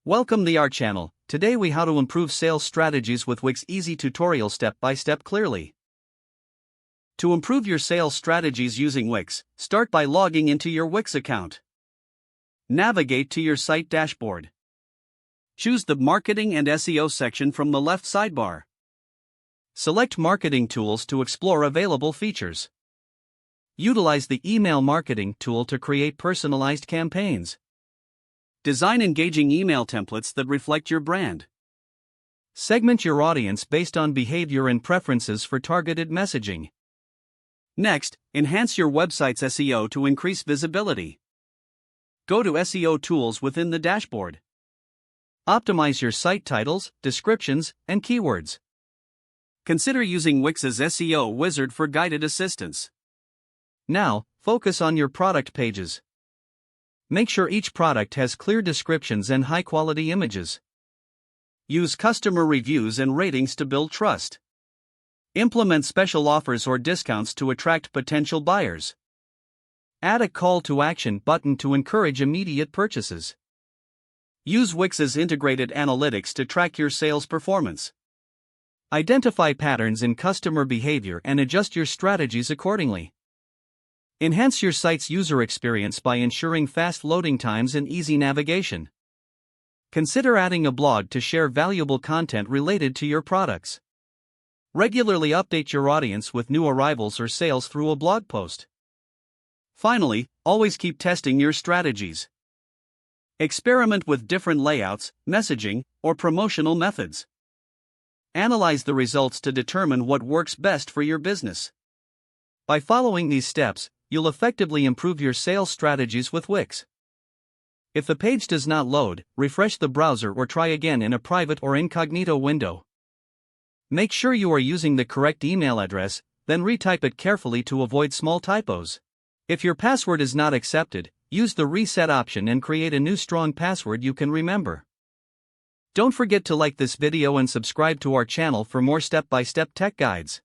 Welcome to our channel. Today we how to improve sales strategies with Wix easy tutorial step by step clearly. To improve your sales strategies using Wix, start by logging into your Wix account. Navigate to your site dashboard. Choose the Marketing and SEO section from the left sidebar. Select Marketing Tools to explore available features. Utilize the Email Marketing tool to create personalized campaigns. Design engaging email templates that reflect your brand. Segment your audience based on behavior and preferences for targeted messaging. Next, enhance your website's SEO to increase visibility. Go to SEO tools within the dashboard. Optimize your site titles, descriptions, and keywords. Consider using Wix's SEO wizard for guided assistance. Now, focus on your product pages. Make sure each product has clear descriptions and high-quality images. Use customer reviews and ratings to build trust. Implement special offers or discounts to attract potential buyers. Add a call to action button to encourage immediate purchases. Use Wix's integrated analytics to track your sales performance. Identify patterns in customer behavior and adjust your strategies accordingly. Enhance your site's user experience by ensuring fast loading times and easy navigation. Consider adding a blog to share valuable content related to your products. Regularly update your audience with new arrivals or sales through a blog post. Finally, always keep testing your strategies. Experiment with different layouts, messaging, or promotional methods. Analyze the results to determine what works best for your business. By following these steps, you'll effectively improve your sales strategies with Wix. If the page does not load, refresh the browser or try again in a private or incognito window. Make sure you are using the correct email address, then retype it carefully to avoid small typos. If your password is not accepted, use the reset option and create a new strong password you can remember. Don't forget to like this video and subscribe to our channel for more step-by-step tech guides.